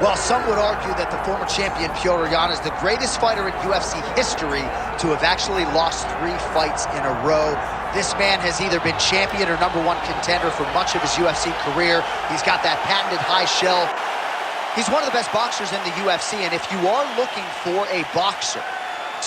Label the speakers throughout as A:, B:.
A: Well, some would argue that the former champion Petr Yan is the greatest fighter in UFC history to have actually lost 3 fights in a row. This man has either been champion or #1 contender for much of his UFC career. He's got that patented high shell. He's one of the best boxers in the UFC, and if you are looking for a boxer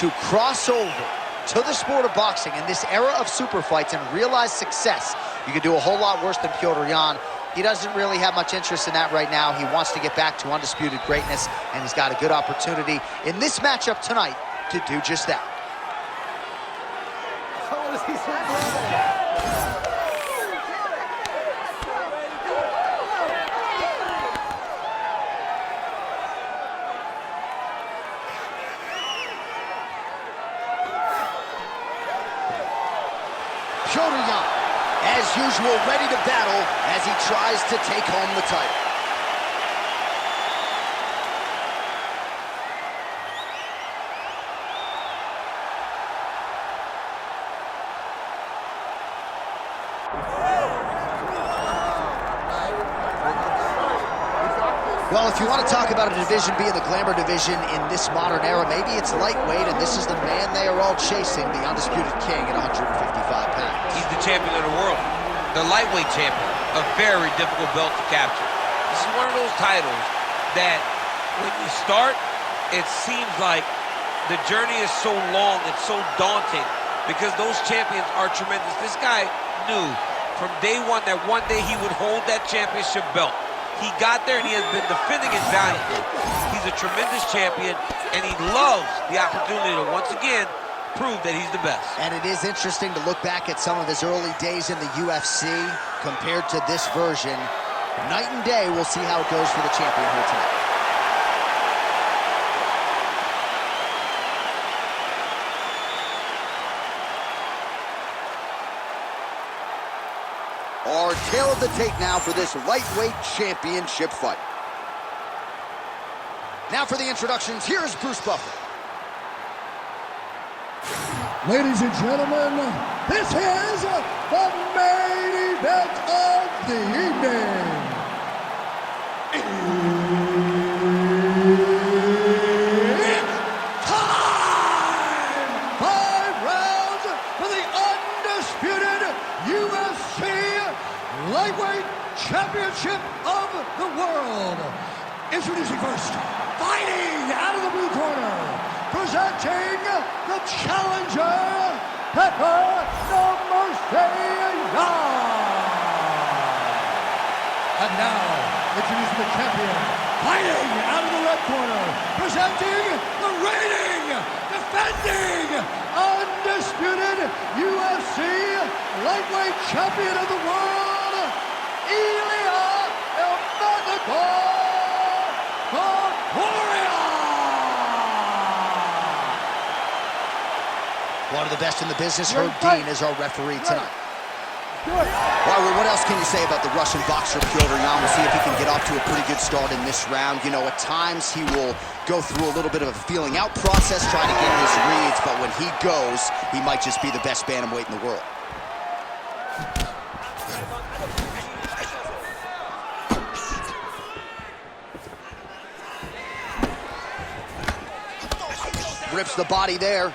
A: to cross over to the sport of boxing in this era of super fights and realize success, you could do a whole lot worse than Petr Yan. He doesn't really have much interest in that right now. He wants to get back to undisputed greatness, and he's got a good opportunity in this matchup tonight to do just that. Petr Yan, as usual, ready to battle as he tries to take home the title. Well, if you want to talk about a division being the glamour division in this modern era, maybe it's lightweight, and this is the man they are all chasing, the undisputed king at 155 pounds.
B: He's the champion of the world, the lightweight champion, a very difficult belt to capture. This is one of those titles that when you start, it seems like the journey is so long, it's so daunting, because those champions are tremendous. This guy knew from day one that one day he would hold that championship belt. He got there, and he has been defending it valiantly. He's a tremendous champion, and he loves the opportunity to once again prove that he's the best.
A: And it is interesting to look back at some of his early days in the UFC compared to this version. Night and day, we'll see how it goes for the champion here tonight. Our tale of the tape now for this lightweight championship fight. Now for the introductions, here's Bruce Buffer.
C: Ladies and gentlemen, this is the main event of the evening. It's time! 5 rounds for the undisputed UFC Lightweight Championship of the World. Introducing first, fighting out of the blue corner, presenting the challenger, Petr Yan. And now, introducing the champion, fighting out of the red corner, presenting the reigning, defending, undisputed UFC Lightweight Champion of the World, Ilia Topuria.
A: One of the best in the business, Herb Dean, is our referee tonight. All right, well, what else can you say about the Russian boxer Petr Yan? We'll see if he can get off to a pretty good start in this round. You know, at times he will go through a little bit of a feeling out process, trying to get his reads, but when he goes, he might just be the best bantamweight in the world. Rips the body there.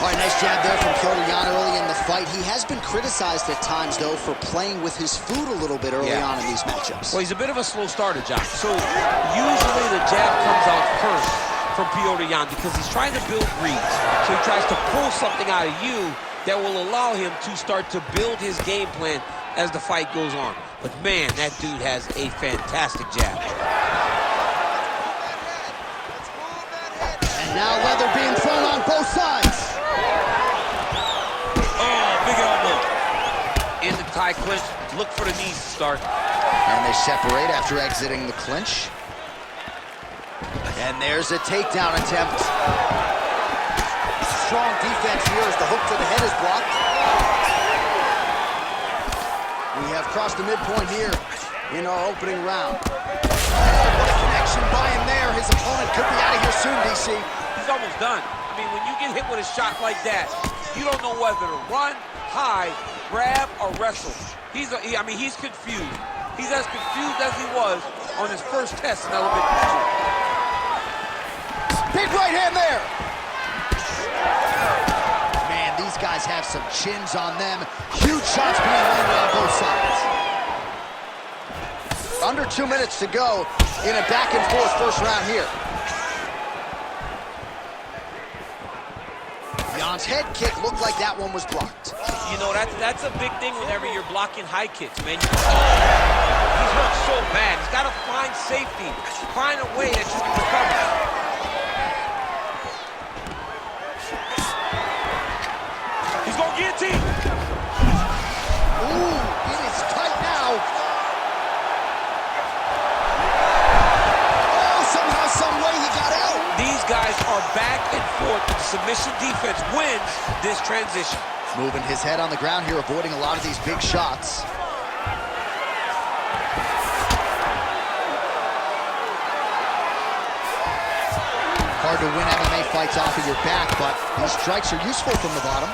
A: All right, nice jab there from Petr Yan early in the fight. He has been criticized at times, though, for playing with his food a little bit early on in these matchups.
B: Well, he's a bit of a slow starter, John. So usually the jab comes out first from Petr Yan because he's trying to build reads. So he tries to pull something out of you that will allow him to start to build his game plan as the fight goes on. But, man, that dude has a fantastic jab.
A: And now leather being thrown on both sides.
B: Big elbow. In the tie clinch, look for the knees to start.
A: And they separate after exiting the clinch. And there's a takedown attempt. Strong defense here as the hook to the head is blocked. We have crossed the midpoint here in our opening round. Oh, what a connection by him there. His opponent could be out of here soon, DC.
B: He's almost done. I mean, when you get hit with a shot like that, you don't know whether to run, hide, grab, or wrestle. He's confused. He's as confused as he was on his first test in elementary school.
A: Big right hand there. Man, these guys have some chins on them. Huge shots being landed on both sides. Under 2 minutes to go in a back-and-forth first round here. Jan's head kick looked like that one was blocked.
B: You know, that's a big thing whenever you're blocking high kicks, man. He's hurt so bad. He's got to find safety, find a way that you can recover. He's going to guillotine.
A: Ooh, it is tight now. Oh, somehow, some way he got out.
B: These guys are back and forth. The submission defense wins this transition.
A: Moving his head on the ground here, avoiding a lot of these big shots. Hard to win MMA fights off of your back, but these strikes are useful from the bottom.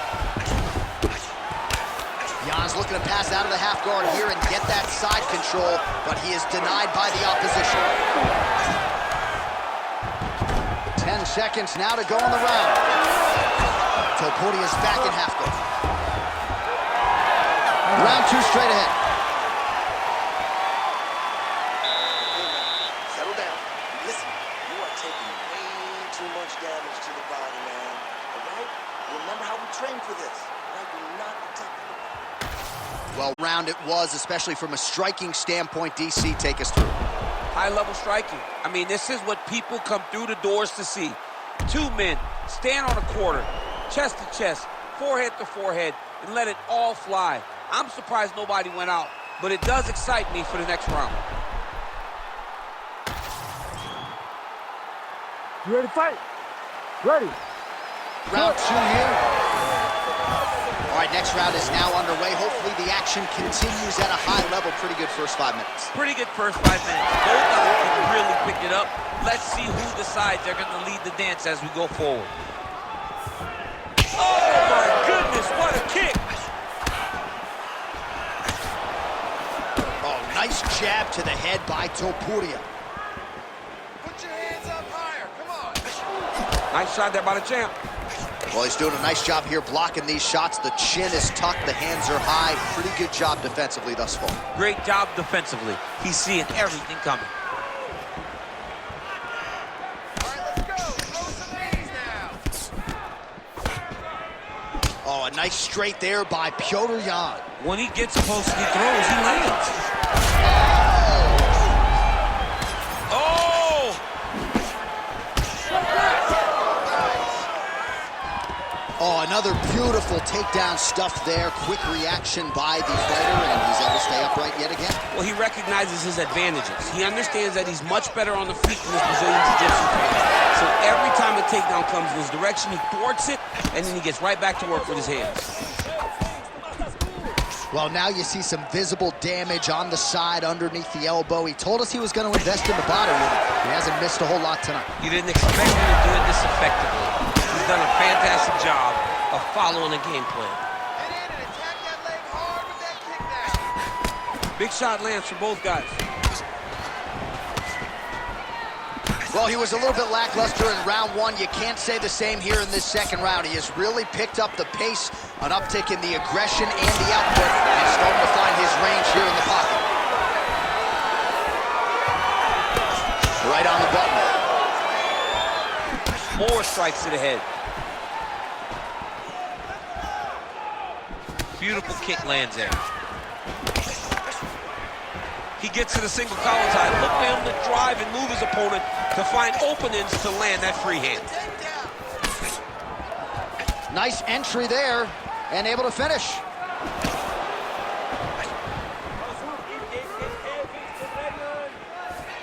A: Jan's looking to pass out of the half guard here and get that side control, but he is denied by the opposition. 10 seconds now to go in the round. Topuria's back in half guard. Round 2 straight ahead.
D: Settle down. Listen, you are taking way too much damage to the body, man. All right? Remember how we trained for this. All right? We're not protected.
A: Well, round it was, especially from a striking standpoint. DC, take us through.
B: High-level striking. I mean, this is what people come through the doors to see. 2 men stand on a quarter, chest to chest, forehead to forehead, and let it all fly. I'm surprised nobody went out, but it does excite me for the next round.
E: You ready to fight? Ready.
A: Round 2 here. All right, next round is now underway. Hopefully the action continues at a high level. Pretty good first 5 minutes.
B: Pretty good first 5 minutes. Both guys can really pick it up. Let's see who decides they're going to lead the dance as we go forward. Oh, my goodness, what a kick.
A: Oh, nice jab to the head by Topuria.
D: Put your hands up higher. Come on.
B: Nice shot there by the champ.
A: Well, he's doing a nice job here blocking these shots. The chin is tucked, the hands are high. Pretty good job defensively thus far.
B: Great job defensively. He's seeing everything coming.
D: All right, let's go. Throw some knees now.
A: Oh, a nice straight there by Petr Yan.
B: When he gets close and he throws, he lands. Oh!
A: Oh, another beautiful takedown stuff there. Quick reaction by the fighter, and he's able to stay upright yet again.
B: Well, he recognizes his advantages. He understands that he's much better on the feet than his Brazilian Jiu-Jitsu fighter. So every time a takedown comes in his direction, he thwarts it, and then he gets right back to work with his hands.
A: Well, now you see some visible damage on the side underneath the elbow. He told us he was going to invest in the body, and he hasn't missed a whole lot tonight.
B: You didn't expect him to do it this effectively. He's done a fantastic job of following a game plan.
D: Get in and attack that leg hard with that kick now.
B: Big shot lands for both guys.
A: Well, he was a little bit lackluster in round 1. You can't say the same here in this second round. He has really picked up the pace, an uptick in the aggression and the output, and starting to find his range here in the pocket. Right on the button.
B: More strikes to the head. Beautiful kick lands there. He gets to the single collar tie. Look for him to drive and move his opponent to find openings to land that free hand.
A: Nice entry there, and able to finish.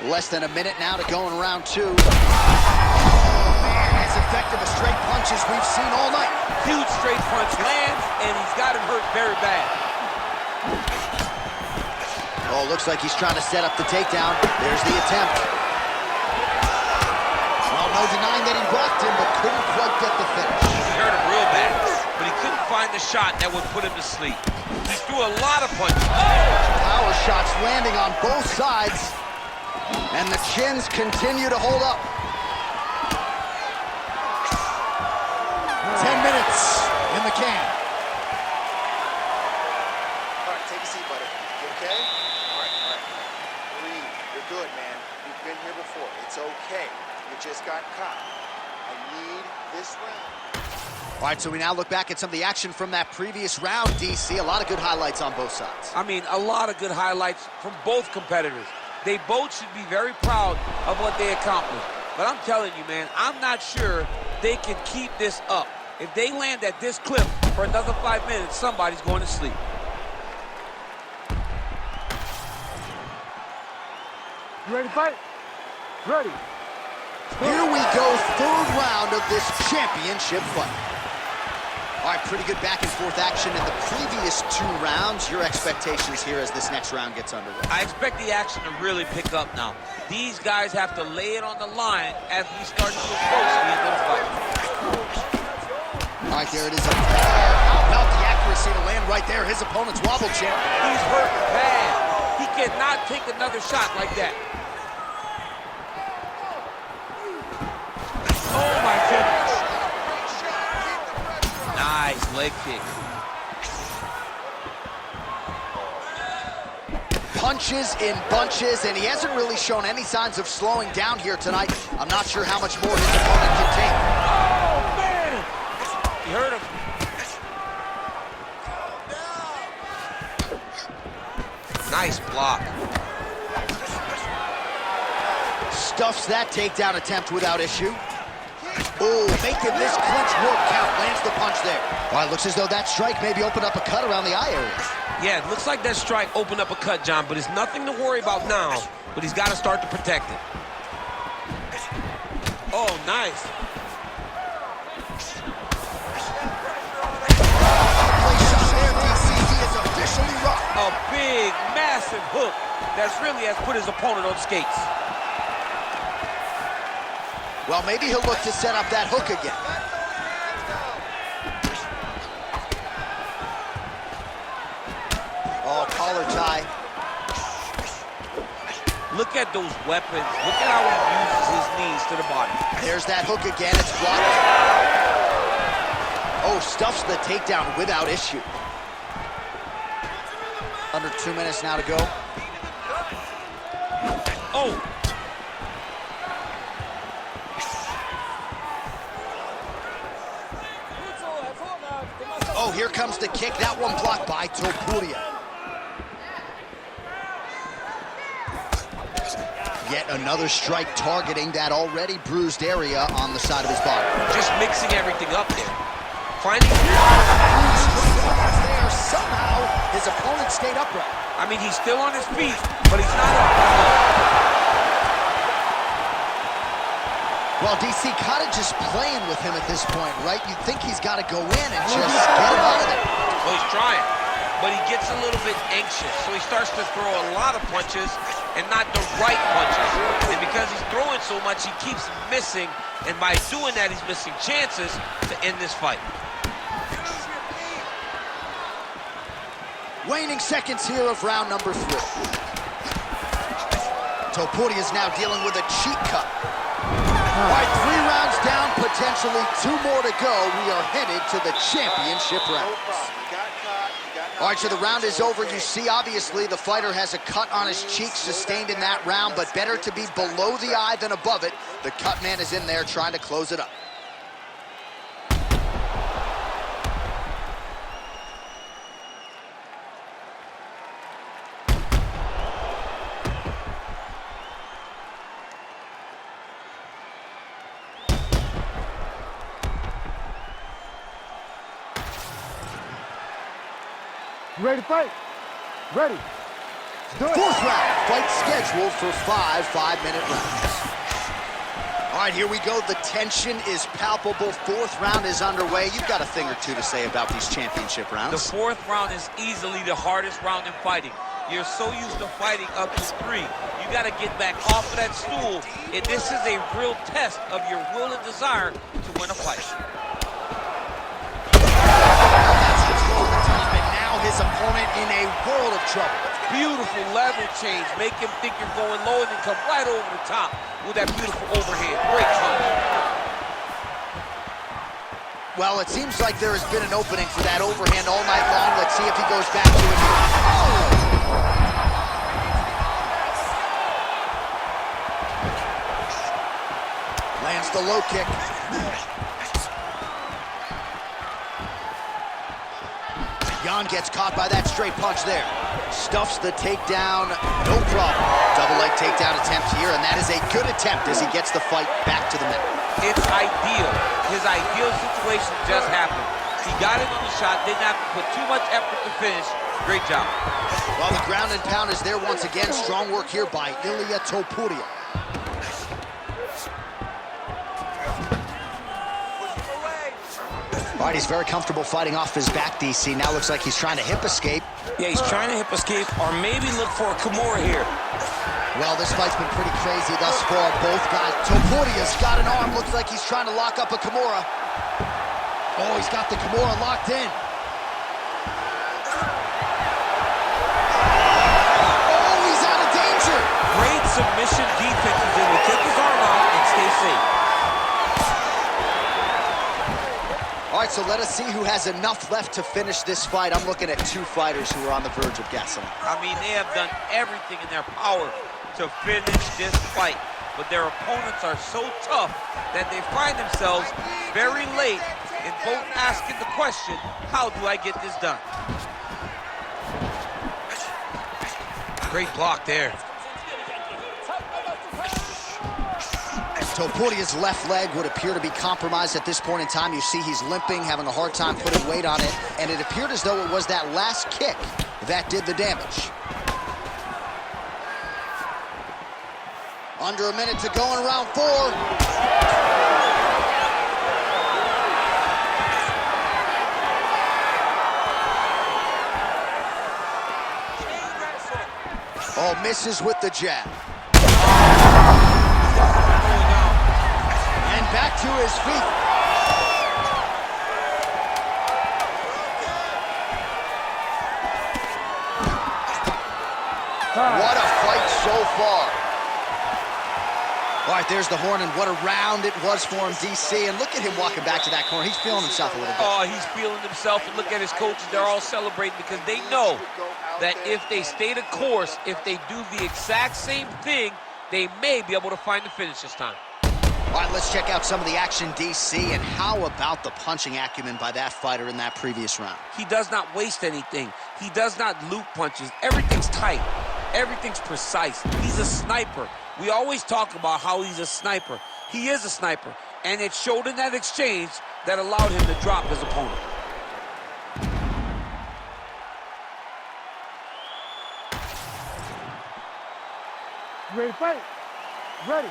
A: Less than a minute now to go in round 2. As effective a straight punch as we've seen all night.
B: Huge straight punch lands, and he's got him hurt very bad.
A: Oh, looks like he's trying to set up the takedown. There's the attempt. Well, no denying that he rocked him, but couldn't quite get the finish.
B: He hurt him real bad, but he couldn't find the shot that would put him to sleep. He threw a lot of punches.
A: Power shots landing on both sides. And the chins continue to hold up. 10 minutes in the can.
D: All right, take a seat, buddy. You okay? All right. Breathe. You're good, man. You've been here before. It's okay. You just got caught. I need this round.
A: All right, so we now look back at some of the action from that previous round, DC. A lot of good highlights on both sides.
B: I mean, a lot of good highlights from both competitors. They both should be very proud of what they accomplished. But I'm telling you, man, I'm not sure they can keep this up. If they land at this clip for another 5 minutes, somebody's going to sleep.
E: You ready to fight? Ready.
A: Here we go, third round of this championship fight. All right, pretty good back and forth action in the previous 2 rounds. Your expectations here as this next round gets underway?
B: I expect the action to really pick up now. These guys have to lay it on the line as we start to approach the end of the fight.
A: All right, there it is. How about the accuracy to land right there? His opponent's wobble champ.
B: He's hurt bad. He cannot take another shot like that. Oh, my goodness. Nice leg kick.
A: Punches in bunches, and he hasn't really shown any signs of slowing down here tonight. I'm not sure how much more his opponent can take.
B: Oh, man. He hurt him. Nice block.
A: Stuffs that takedown attempt without issue. Ooh, making this clinch work count. Lands the punch there. All right, looks as though that strike maybe opened up a cut around the eye area.
B: Yeah, it looks like that strike opened up a cut, John, but it's nothing to worry about now, but he's got to start to protect it. Oh, nice. A big, massive hook that's really has put his opponent on skates.
A: Well, maybe he'll look to set up that hook again. Oh, collar tie.
B: Look at those weapons. Look at how he uses his knees to the body.
A: There's that hook again. It's blocked. Oh, stuffs the takedown without issue. Under 2 minutes now to go.
B: Oh.
A: Oh, here comes the kick. That one blocked by Topuria. Yet another strike targeting that already bruised area on the side of his body.
B: Just mixing everything up there. Finding...
A: there. Somehow, his opponent stayed upright.
B: I mean, he's still on his feet, but he's not up.
A: Well, DC kind of just playing with him at this point, right? You'd think he's got to go in and just get him out of there.
B: Well, he's trying, but he gets a little bit anxious, so he starts to throw a lot of punches and not the right punches. And because he's throwing so much, he keeps missing, and by doing that, he's missing chances to end this fight.
A: Waning seconds here of round number 3. Topuria is now dealing with a cheek cut. All right, 3 rounds down, potentially 2 more to go. We are headed to the championship rounds. All right, so the round is over. You see, obviously, the fighter has a cut on his cheek sustained in that round, but better to be below the eye than above it. The cut man is in there trying to close it up.
E: You ready to fight? Ready. Let's do it.
A: 4th round, fight scheduled for 5 5-minute rounds. All right, here we go. The tension is palpable. 4th round is underway. You've got a thing or two to say about these championship rounds.
B: The 4th round is easily the hardest round in fighting. You're so used to fighting up to 3. You got to get back off of that stool, and this is a real test of your will and desire to win a fight.
A: His opponent in a world of trouble.
B: Beautiful level change. Make him think you're going low and then come right over the top with that beautiful overhand. Great punch.
A: Well, it seems like there has been an opening for that overhand all night long. Let's see if he goes back to it here. Lands the low kick. Yan gets caught by that straight punch there. Stuffs the takedown, no problem. Double leg takedown attempt here, and that is a good attempt as he gets the fight back to the middle.
B: It's ideal. His ideal situation just happened. He got it on the shot, didn't have to put too much effort to finish. Great job.
A: Well, the ground and pound is there once again. Strong work here by Ilia Topuria. All right, he's very comfortable fighting off his back, DC. Now looks like he's trying to hip escape.
F: Yeah, he's trying to hip escape or maybe look for a Kimura here.
A: Well, this fight's been pretty crazy thus far. Both guys. Topuria's got an arm. Looks like he's trying to lock up a Kimura. Oh, he's got the Kimura locked in. Oh, he's out of danger.
B: Great submission defense. He will take his arm out and stay safe.
A: All right, so let us see who has enough left to finish this fight. I'm looking at two fighters who are on the verge of gasoline.
B: I mean, they have done everything in their power to finish this fight, but their opponents are so tough that they find themselves very late in both asking the question, how do I get this done? Great block there.
A: Topuria's left leg would appear to be compromised at this point in time. You see he's limping, having a hard time putting weight on it, and it appeared as though it was that last kick that did the damage. Under a minute to go in round 4. Oh, misses with the jab. And back to his feet. What a fight so far. All right, there's the horn, and what a round it was for him, DC. And look at him walking back to that corner. He's feeling himself a little bit.
B: Oh, he's feeling himself, and look at his coaches. They're all celebrating because they know that if they stay the course, if they do the exact same thing, they may be able to find the finish this time.
A: All right, let's check out some of the action, DC, and how about the punching acumen by that fighter in that previous round?
B: He does not waste anything. He does not loop punches. Everything's tight. Everything's precise. He's a sniper. We always talk about how he's a sniper. He is a sniper, and it showed in that exchange that allowed him to drop his opponent.
E: Ready to fight? Ready.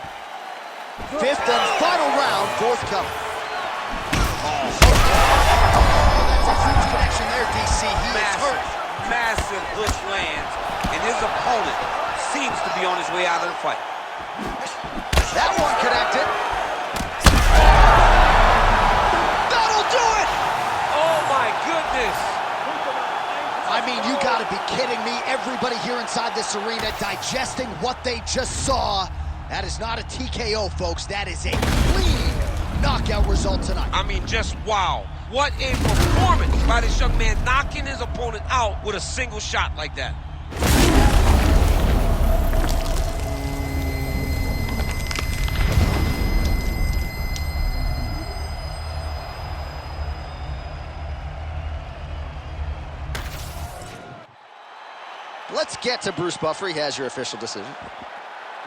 A: Fifth and final round, forthcoming. Oh, that's a huge connection there, DC. He is hurt.
B: Massive hook lands, and his opponent seems to be on his way out of the fight.
A: That one connected. That'll do it!
B: Oh, my goodness.
A: I mean, you gotta be kidding me. Everybody here inside this arena digesting what they just saw. That is not a TKO, folks. That is a clean knockout result tonight.
B: I mean, just wow. What a performance by this young man, knocking his opponent out with a single shot like that.
A: Let's get to Bruce Buffer. He has your official decision.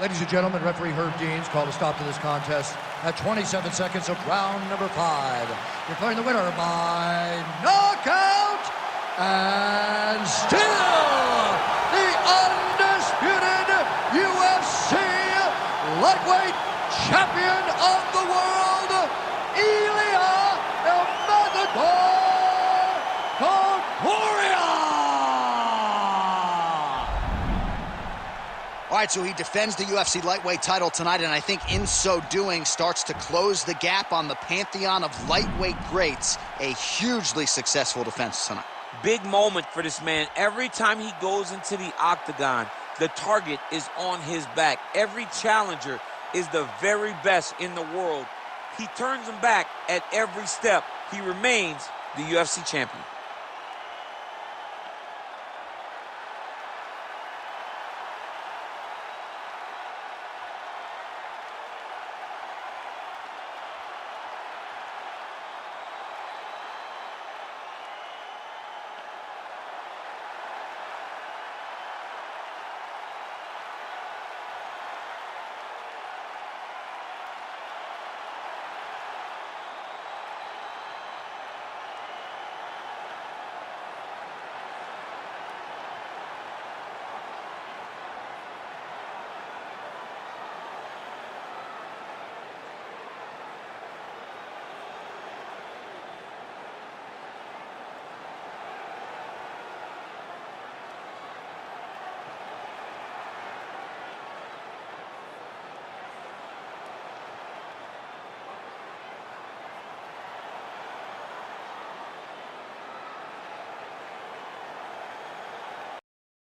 C: Ladies and gentlemen, referee Herb Deans called a stop to this contest at 27 seconds of round number 5. Declaring the winner by knockout and still the undisputed UFC lightweight champion of the world, Ilia Topuria.
A: All right, so he defends the UFC lightweight title tonight, and I think in so doing starts to close the gap on the pantheon of lightweight greats. A hugely successful defense tonight.
F: Big moment for this man. Every time he goes into the octagon, the target is on his back. Every challenger is the very best in the world. He turns them back at every step. He remains the UFC champion.